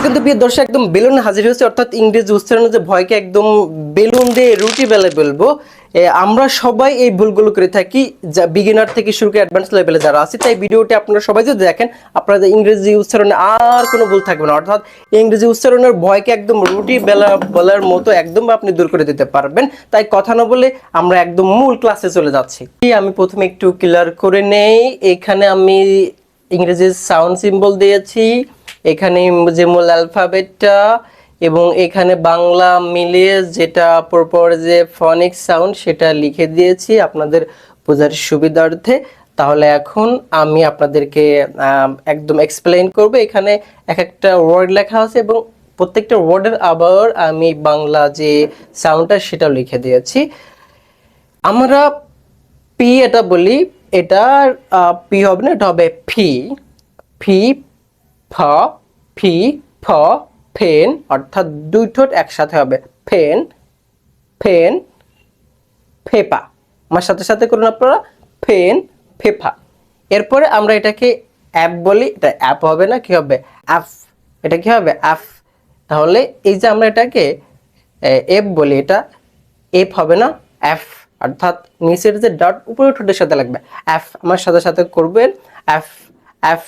কিন্তু প্রিয় দর্শক একদম বেলুন হাজির হয়েছে, অর্থাৎ ইংরেজি উচ্চারণে যে ভয়কে একদম বেলুন দিয়ে রুটি বেলে বলবো। আমরা সবাই এই ভুলগুলো করে থাকি, যা বিগিনার থেকে শুরু করে অ্যাডভান্স লেভেলে যারা আছে। তাই ভিডিওটি আপনারা সবাই যদি দেখেন, আপনাদের ইংরেজি উচ্চারণে আর কোনো ভুল থাকবে না, অর্থাৎ ইংরেজি উচ্চারণের ভয়কে একদম রুটি বলার মতো একদম আপনি দূর করে দিতে পারবেন। তাই কথা না বলে আমরা একদম মূল ক্লাসে চলে যাচ্ছি। আমি প্রথমে একটু ক্লিয়ার করে নেই। এখানে আমি ইংরেজি সাউন্ড সিম্বল দিয়েছি, এখানে যে মূল অ্যালফাবেটটা, এবং এখানে বাংলা মিলিয়ে যেটা পরপর যে ফনিক সাউন্ড সেটা লিখে দিয়েছি আপনাদের বোঝার সুবিধার্থে। তাহলে এখন আমি আপনাদেরকে একদম এক্সপ্লেইন করব। এখানে এক একটা ওয়ার্ড লেখা আছে এবং প্রত্যেকটা ওয়ার্ডের আবার আমি বাংলা যে সাউন্ডটা সেটাও লিখে দিয়েছি। আমরা পি এটা বলি, এটা পি হবে না, এটা হবে ফি। ফি ফ ফি ফ ফেন, অর্থাৎ দুই ঠোঁট একসাথে হবে ফেন ফেন ফেপা। আমার সাথে সাথে করুন আপনারা, ফেন ফেফা। এরপরে আমরা এটাকে অ্যাপ বলি, এটা অ্যাপ হবে না, কি হবে অ্যাফ। এটা কি হবে অ্যাফ। তাহলে এই যে আমরা এটাকে এফ বলি, এটা এফ হবে না, এফ। অর্থাৎ নিচের যে ডট উপরে ঠোঁটের সাথে লাগবে এফ। আমার সাথে সাথে করবেন এফ এফ।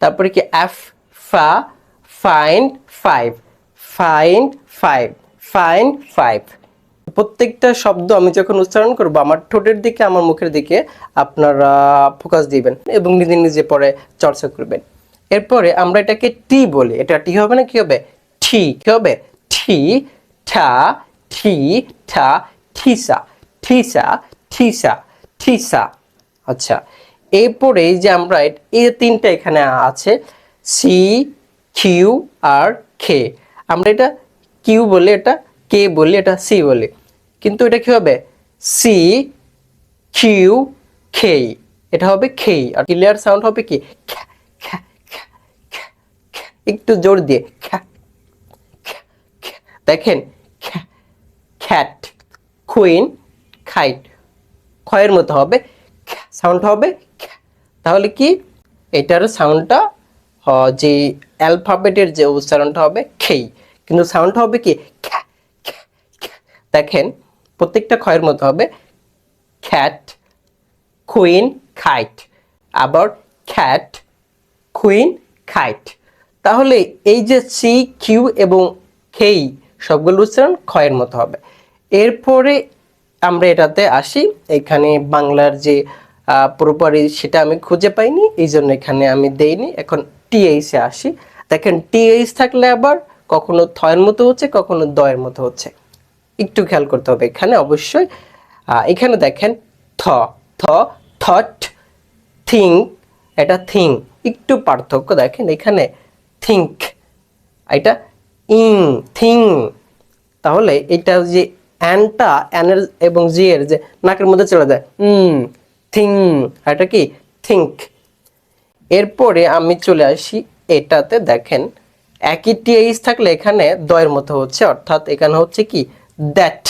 তারপরে কি এফ ফা find five find five find five. প্রত্যেকটা শব্দ আমি যখন উচ্চারণ করব আমার ঠোঁটের দিকে, আমার মুখের দিকে আপনারা ফোকাস দিবেন এবং নিজে নিজে পরে চর্চা করবেন। এরপরে আমরা এটাকে টি বলি, এটা টি হবে না, কি হবে ঠি। কি হবে ঠি ঠা ঠি ঠা ঠিসা ঠিসা ঠিসা ঠিসা। আচ্ছা, এরপরে যে আমরা এই তিনটা এখানে আছে সি কিউ আর খে। আমরা এটা কিউ বলি, এটা কে বলি, এটা সি বলি, কিন্তু এটা কি হবে সি কিউ খে। এটা হবে খে। আর ক্লিয়ার সাউন্ড হবে কি একটু জোর দিয়ে দেখেন খ্যাট কুইন খাইট। খয়ের মতো হবে, সাউন্ড হবে। তাহলে কি এটার সাউন্ডটা যে অ্যালফাবেটের যে উচ্চারণটা হবে খেই, কিন্তু সাউন্ডটা হবে কি দেখেন প্রত্যেকটা খয়ের মতো হবে খ্যাট কুইন খাইট, আবার খ্যাট কুইন খাইট। তাহলে এই যে সি কিউ এবং খেই সবগুলো উচ্চারণ খয়ের মতো হবে। এরপরে আমরা এটাতে আসি, এখানে বাংলার যে প্রপারি সেটা আমি খুঁজে পাইনি, এই জন্য এখানে আমি দেইনি। এখন টিএইচে আসি। দেখেন টিএইচ থাকলে আবার কখনো থয়ের মতো হচ্ছে, কখনো দয়ের মতো হচ্ছে, একটু খেয়াল করতে হবে এখানে অবশ্যই। এখানে দেখেন থ থ থট থিঙ্ক, এটা থিং, একটু পার্থক্য দেখেন এখানে থিঙ্ক, এটা ইং থিং। তাহলে এটা যে অ্যানটা অ্যানের এবং জি এর যে নাকের মধ্যে চলে যায় থিং, এটা কি থিঙ্ক। এরপরে আমি চলে আসি এটাতে, দেখেন একই টিএইচ থাকলে এখানে দয়ের মতো হচ্ছে, অর্থাৎ এখানে হচ্ছে কি দ্যাট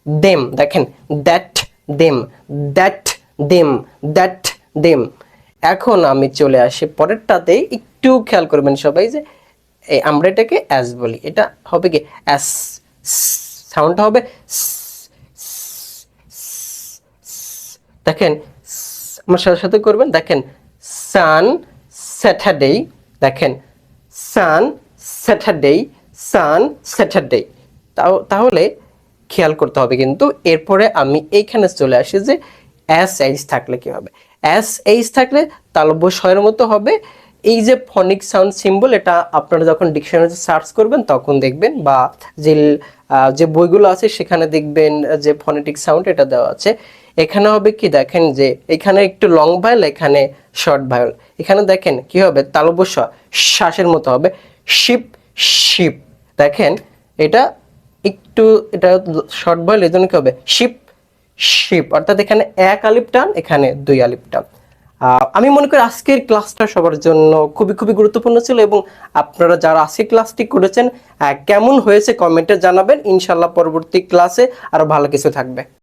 দেম। দেখেন that them that them that them. এখন আমি চলে আসি পরেরটাতে, একটু খেয়াল করবেন সবাই যে আমরা এটাকে অ্যাস বলি, এটা হবে কি অ্যাস। সাউন্ডটা হবে দেখেন আমার সাথে সাথে করবেন। দেখেন সান স্যাটারডে, দেখেন সান স্যাটারডে সান স্যাটারডে। তাহলে খেয়াল করতে হবে কিন্তু। এরপরে আমি এইখানে চলে আসি যে এস এইচ থাকলে কি হবে। এস এইচ থাকলে তালব্য স্বরের মতো হবে। এই যে ফনিক সাউন্ড সিম্বল, এটা আপনারা যখন ডিকশনারিতে সার্চ করবেন তখন দেখবেন, বা যে বইগুলো আছে সেখানে দেখবেন যে ফনেটিক সাউন্ড এটা দেওয়া আছে। এখানে হবে কি দেখেন যে এখানে একটু লং ভায়েল, এখানে শর্ট ভায়েল। এখানে দেখেন কি হবে তালব্য শ্বাসের মতো হবে শিপ শিপ। দেখেন এটা একটু এটা শর্ট ভায়েল, এই জন্য কি হবে শিপ শিপ, অর্থাৎ এখানে এক আলিফ টান, এখানে দুই আলিফ টান। আমি মনে করি আজকের ক্লাসটা সবার জন্য খুবই খুবই গুরুত্বপূর্ণ ছিল, এবং আপনারা যারা আজকের ক্লাসটি করেছেন কেমন হয়েছে কমেন্টে জানাবেন। ইনশাল্লাহ পরবর্তী ক্লাসে আরো ভালো কিছু থাকবে।